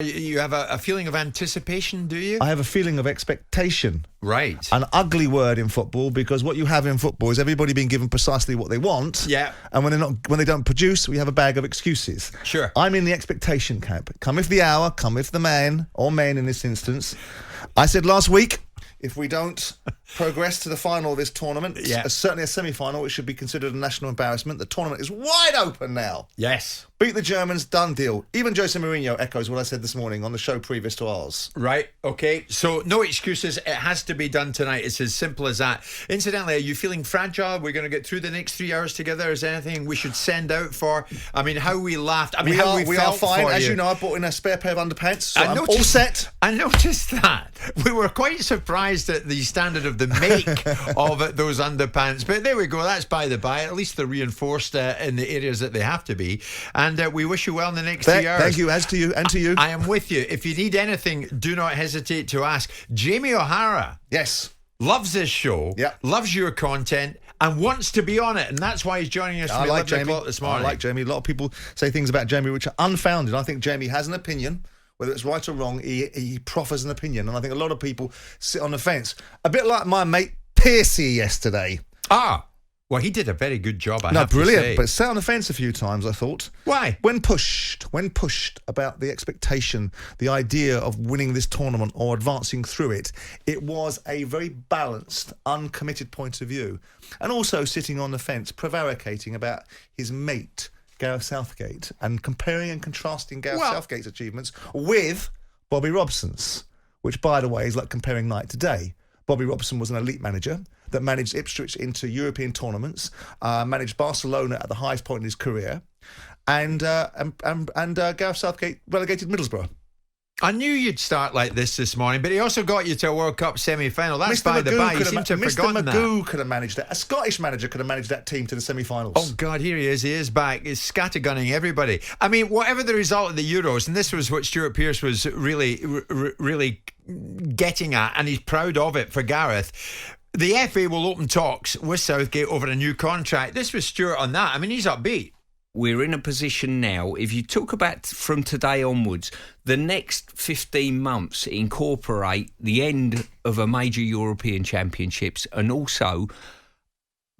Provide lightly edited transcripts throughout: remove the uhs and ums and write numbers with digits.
You have a feeling of anticipation, do you? I have a feeling of expectation. Right. An ugly word in football, because what you have in football is everybody being given precisely what they want. Yeah. And when they don't produce, we have a bag of excuses. Sure. I'm in the expectation camp. Come if the hour, come if the man, or men in this instance. I said last week, if we don't progress to the final of this tournament, certainly a semi-final, it should be considered a national embarrassment. The tournament is wide open now. Yes. Beat the Germans, done deal. Even Jose Mourinho echoes what I said this morning on the show previous to ours. Right, okay. So no excuses. It has to be done tonight. It's as simple as that. Incidentally, are you feeling fragile? We're going to get through the next 3 hours together. Is there anything we should send out for? I mean, how we laughed. I mean, we are fine. As you know, I bought in a spare pair of underpants, so I'm all set. I noticed that. We were quite surprised at the standard of the make of those underpants. But there we go. That's by the by. At least they're reinforced in the areas that they have to be. And we wish you well in the next 3 hours. Thank you, as to you, and to you. I am with you. If you need anything, do not hesitate to ask. Jamie O'Hara. Yes. Loves this show. Yeah. Loves your content and wants to be on it. And that's why he's joining us from 11 o'clock this morning. I like Jamie. A lot of people say things about Jamie which are unfounded. I think Jamie has an opinion. Whether it's right or wrong, he proffers an opinion. And I think a lot of people sit on the fence. A bit like my mate Piercy yesterday. Well, he did a very good job, I have brilliant, to say. But sat on the fence a few times, I thought. Why? When pushed about the expectation, the idea of winning this tournament or advancing through it, it was a very balanced, uncommitted point of view. And also sitting on the fence, prevaricating about his mate, Gareth Southgate, and comparing and contrasting Gareth Southgate's achievements with Bobby Robson's, which, by the way, is like comparing night to day. Bobby Robson was an elite manager that managed Ipswich into European tournaments, managed Barcelona at the highest point in his career, and Gareth Southgate relegated Middlesbrough. I knew you'd start like this morning, but he also got you to a World Cup semi-final. That's by the by. You seem to have forgotten that. Mr. Magoo could have managed that. A Scottish manager could have managed that team to the semi-finals. Oh, God, here he is. He is back. He's scattergunning everybody. I mean, whatever the result of the Euros, and this was what Stuart Pearce was really getting at, and he's proud of it for Gareth. The FA will open talks with Southgate over a new contract. This was Stuart on that. I mean, he's upbeat. We're in a position now, if you talk about from today onwards, the next 15 months incorporate the end of a major European Championships, and also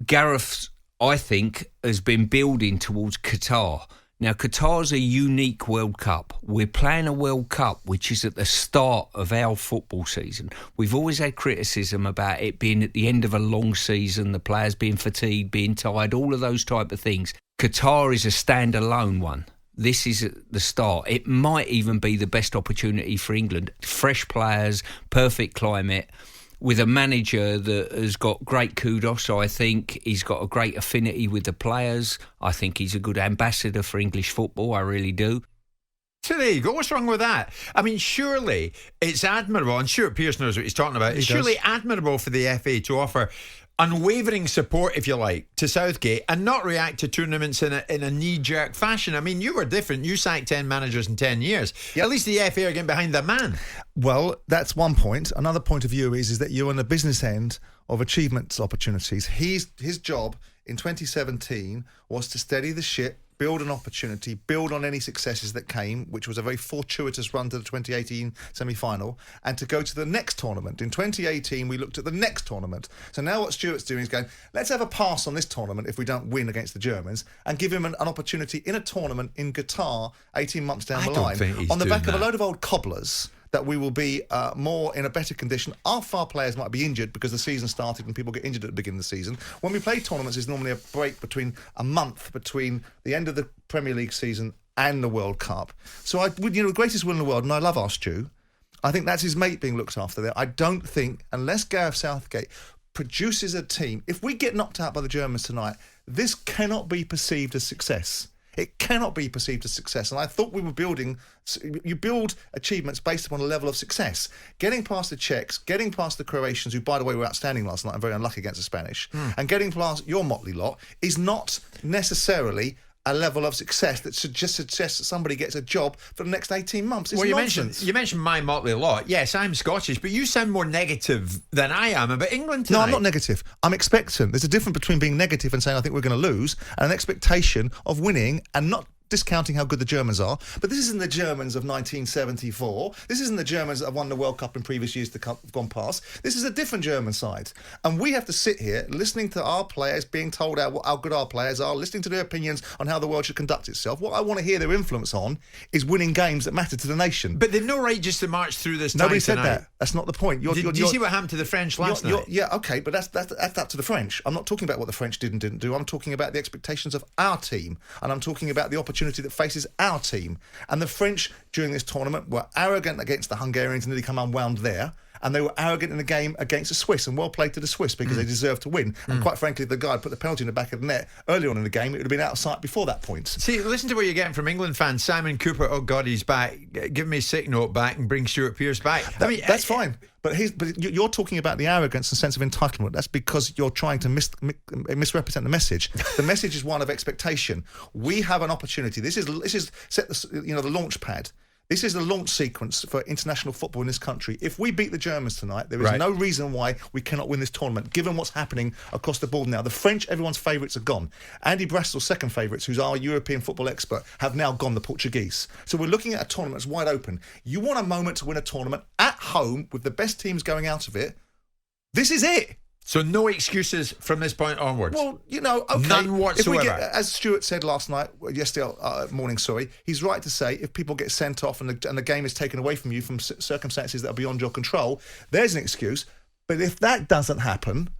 Gareth, I think, has been building towards Qatar. Now, Qatar's a unique World Cup. We're playing a World Cup which is at the start of our football season. We've always had criticism about it being at the end of a long season, the players being fatigued, being tired, all of those type of things. Qatar is a standalone one. This is at the start. It might even be the best opportunity for England. Fresh players, perfect climate, with a manager that has got great kudos. I think he's got a great affinity with the players. I think he's a good ambassador for English football. I really do. So there you go. What's wrong with that? I mean, surely it's admirable, and Stuart Pearce knows what he's talking about. It's surely admirable for the FA to offer unwavering support, if you like, to Southgate and not react to tournaments in a knee-jerk fashion. I mean, you were different. You sacked 10 managers in 10 years. Yep. At least the FA are getting behind the man. Well, that's one point. Another point of view is that you're on the business end of achievements opportunities. His job in 2017 was to steady the ship, build an opportunity, build on any successes that came, which was a very fortuitous run to the 2018 semi-final, and to go to the next tournament. In 2018, we looked at the next tournament. So now what Stuart's doing is going, let's have a pass on this tournament if we don't win against the Germans, and give him an opportunity in a tournament in Qatar 18 months down the line. On the back of a load of old cobblers, that we will be more in a better condition. Our players might be injured because the season started and people get injured at the beginning of the season. When we play tournaments, there's normally a break between a month between the end of the Premier League season and the World Cup. So, the greatest will in the world, and I love our Stu, I think that's his mate being looked after there. I don't think, unless Gareth Southgate produces a team, if we get knocked out by the Germans tonight, this cannot be perceived as success. It cannot be perceived as success. And I thought we were you build achievements based upon a level of success. Getting past the Czechs, getting past the Croatians, who, by the way, were outstanding last night and very unlucky against the Spanish, and getting past your motley lot is not necessarily a level of success that should just suggest that somebody gets a job for the next 18 months. It's nonsense. You mentioned my motley lot. Yes, I'm Scottish, but you sound more negative than I am about England tonight. No, I'm not negative. I'm expectant. There's a difference between being negative and saying I think we're going to lose, and an expectation of winning and not discounting how good the Germans are, but this isn't the Germans of 1974. This isn't the Germans that have won the World Cup in previous years that have gone past. This is a different German side. And we have to sit here listening to our players, being told how good our players are, listening to their opinions on how the world should conduct itself. What I want to hear their influence on is winning games that matter to the nation. But they've no right just to march through this time Nobody said tonight. that. That's not the point. Did you see what happened to the French last night? Yeah, okay, but that's up to the French. I'm not talking about what the French did and didn't do. I'm talking about the expectations of our team, and I'm talking about the opportunity that faces our team. And the French, during this tournament, were arrogant against the Hungarians and nearly come unwound there. And they were arrogant in the game against the Swiss, and well played to the Swiss because they deserved to win. And quite frankly, if the guy had put the penalty in the back of the net early on in the game, it would have been out of sight before that point. See, listen to what you're getting from England fans. Simon Cooper, oh God, he's back. Give me a sick note back and bring Stuart Pearce back. That's fine. But you're talking about the arrogance and sense of entitlement. That's because you're trying to misrepresent the message. The message is one of expectation. We have an opportunity. This is the launch pad. This is the launch sequence for international football in this country. If we beat the Germans tonight, there is no reason why we cannot win this tournament, given what's happening across the board now. The French, everyone's favourites are gone. Andy Brassel's second favourites, who's our European football expert, have now gone, the Portuguese. So we're looking at a tournament that's wide open. You want a moment to win a tournament at home with the best teams going out of it. This is it. So no excuses from this point onwards? Well, okay. None whatsoever. As Stuart said yesterday morning, he's right to say if people get sent off and the game is taken away from you from circumstances that are beyond your control, there's an excuse. But if that doesn't happen,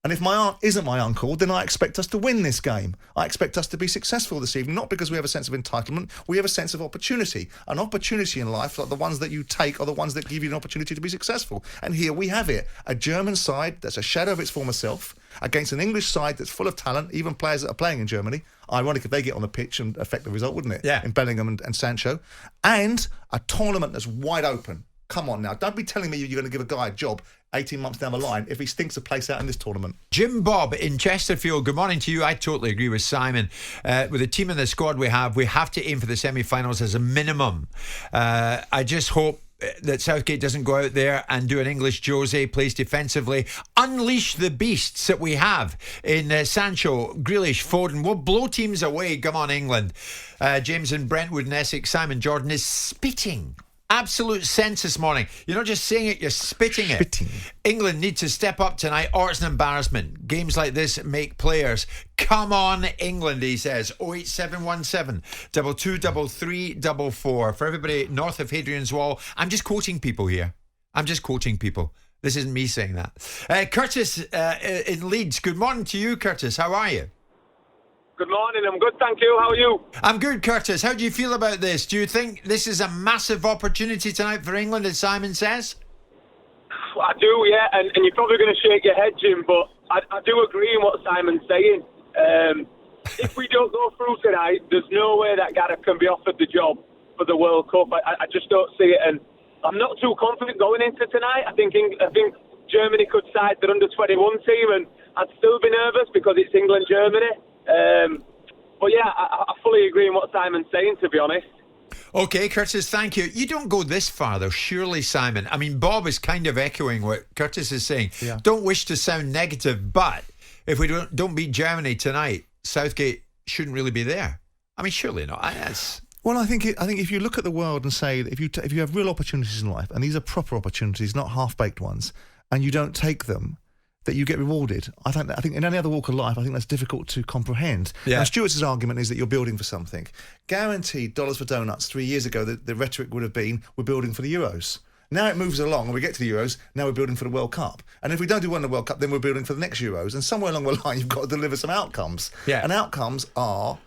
and if my aunt isn't my uncle, then I expect us to win this game. I expect us to be successful this evening, not because we have a sense of entitlement, we have a sense of opportunity. An opportunity in life, like the ones that you take, are the ones that give you an opportunity to be successful. And here we have it. A German side that's a shadow of its former self against an English side that's full of talent, even players that are playing in Germany. Ironic if they get on the pitch and affect the result, wouldn't it? Yeah. In Bellingham and Sancho. And a tournament that's wide open. Come on now. Don't be telling me you're going to give a guy a job 18 months down the line if he stinks a place out in this tournament. Jim Bob in Chesterfield, good morning to you. I totally agree with Simon. With the team and the squad we have to aim for the semi-finals as a minimum. I just hope that Southgate doesn't go out there and do an English Jose, plays defensively, unleash the beasts that we have in Sancho, Grealish, Foden. We'll blow teams away. Come on, England. James in Brentwood and Essex, Simon Jordan is spitting. Absolute sense this morning. You're not just saying it, you're spitting it. England need to step up tonight or it's an embarrassment. Games like this make players. Come on, England, he says. 08717 223344. For everybody north of Hadrian's Wall, I'm just quoting people here. This isn't me saying that. Curtis in Leeds. Good morning to you, Curtis. How are you? Good morning, I'm good, thank you. How are you? I'm good, Curtis. How do you feel about this? Do you think this is a massive opportunity tonight for England, as Simon says? I do, yeah, and you're probably going to shake your head, Jim, but I do agree in what Simon's saying. If we don't go through tonight, there's no way that Gareth can be offered the job for the World Cup. I just don't see it, and I'm not too confident going into tonight. I think Germany could side their under-21 team, and I'd still be nervous because it's England-Germany. But yeah, I fully agree in what Simon's saying, to be honest. Okay, Curtis, thank you. You don't go this far, though, surely, Simon. I mean, Bob is kind of echoing what Curtis is saying. Yeah. Don't wish to sound negative, but if we don't beat Germany tonight, Southgate shouldn't really be there. I mean, surely not. Well, I think if you look at the world and say that if you have real opportunities in life, and these are proper opportunities, not half-baked ones, and you don't take them, that you get rewarded. I think in any other walk of life, I think that's difficult to comprehend. Yeah. And Stuart's argument is that you're building for something. Guaranteed dollars for donuts 3 years ago, the rhetoric would have been, we're building for the Euros. Now it moves along and we get to the Euros, now we're building for the World Cup. And if we don't do one in the World Cup, then we're building for the next Euros. And somewhere along the line, you've got to deliver some outcomes. Yeah. And outcomes are,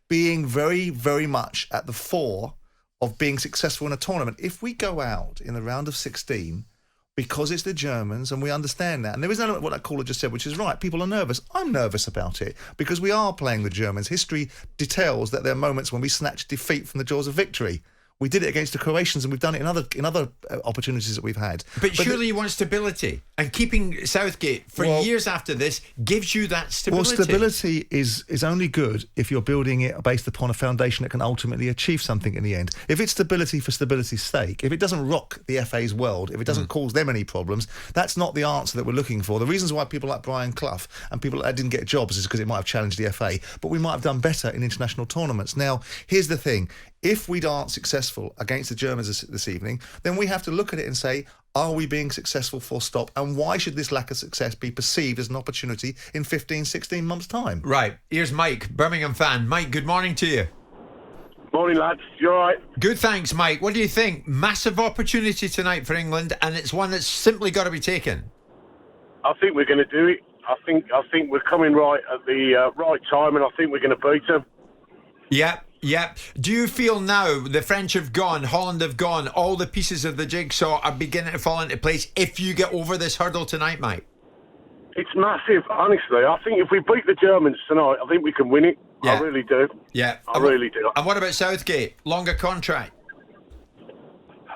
being very, very much at the fore of being successful in a tournament. If we go out in the round of 16... because it's the Germans, and we understand that. And there is an element of what that caller just said, which is right. People are nervous. I'm nervous about it because we are playing the Germans. History details that there are moments when we snatch defeat from the jaws of victory. We did it against the Croatians, and we've done it in other opportunities that we've had. But surely you want stability, and keeping Southgate for years after this gives you that stability. Well, stability is only good if you're building it based upon a foundation that can ultimately achieve something in the end. If it's stability for stability's sake, if it doesn't rock the FA's world, if it doesn't cause them any problems, that's not the answer that we're looking for. The reasons why people like Brian Clough and people like that didn't get jobs is because it might have challenged the FA, but we might have done better in international tournaments. Now, here's the thing. If we aren't successful against the Germans this evening, then we have to look at it and say, are we being successful, full stop? And why should this lack of success be perceived as an opportunity in 15, 16 months' time? Right. Here's Mike, Birmingham fan. Mike, good morning to you. Morning, lads. You all right? Good, thanks, Mike. What do you think? Massive opportunity tonight for England, and it's one that's simply got to be taken. I think we're going to do it. I think we're coming right at the right time, and I think we're going to beat them. Yeah. Do you feel now the French have gone, Holland have gone, all the pieces of the jigsaw are beginning to fall into place if you get over this hurdle tonight, Mike? It's massive, honestly. I think if we beat the Germans tonight, I think we can win it. Yeah. I really do. Yeah. I really do. And what about Southgate? Longer contract?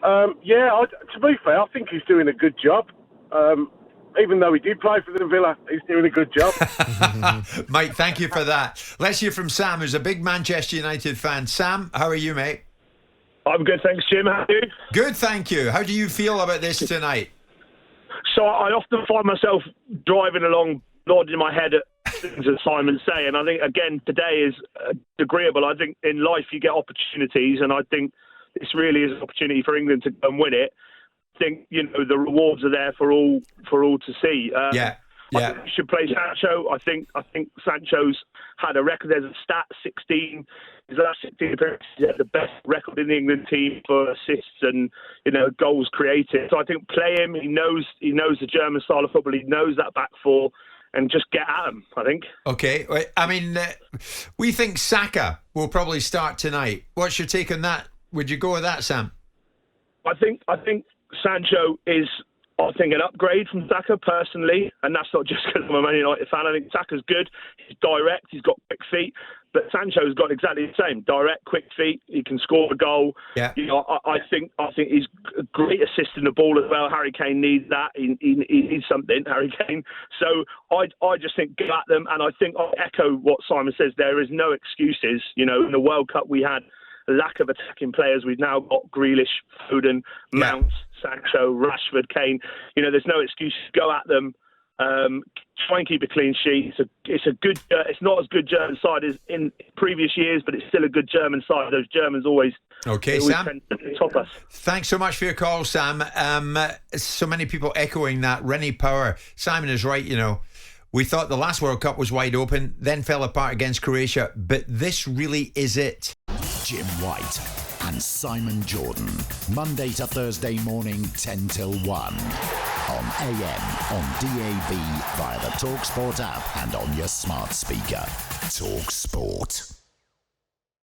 To be fair, I think he's doing a good job. Even though he did play for the Villa, he's doing a good job. Mike, thank you for that. Let's hear from Sam, who's a big Manchester United fan. Sam, how are you, mate? I'm good, thanks, Jim. How are you? Good, thank you. How do you feel about this tonight? So I often find myself driving along, nodding my head at things that Simon's saying. I think, again, today is agreeable. I think in life you get opportunities, and I think this really is an opportunity for England to go and win it. I think, the rewards are there for all to see. I think we should play Sancho. I think Sancho's had a record. There's a stat, 16. His last 16 appearances, he had the best record in the England team for assists and goals created. So I think play him. He knows the German style of football. He knows that back four, and just get at him, I think. Okay. I mean, we think Saka will probably start tonight. What's your take on that? Would you go with that, Sam? I think Sancho is, an upgrade from Saka personally, and that's not just because I'm a Man United fan. I think Saka's good. He's direct. He's got quick feet. But Sancho's got exactly the same: direct, quick feet. He can score a goal. Yeah. I think he's a great assist in the ball as well. Harry Kane needs that. He needs something, Harry Kane. So I just think get at them, and I think I echo what Simon says. There is no excuses. In the World Cup we had a lack of attacking players. We've now got Grealish, Foden, Mount, Sancho, Rashford, Kane. There's no excuse. Go at them. Try and keep a clean sheet. It's a good. It's not as good German side as in previous years, but it's still a good German side. Those Germans always. Okay, Sam. Sam. Tend to top us. Thanks so much for your call, Sam. So many people echoing that. Rennie Power. Simon is right. We thought the last World Cup was wide open, then fell apart against Croatia, but this really is it. Jim White and Simon Jordan, Monday to Thursday morning, 10 till 1. On AM, on DAB, via the talkSPORT app and on your smart speaker. talkSPORT.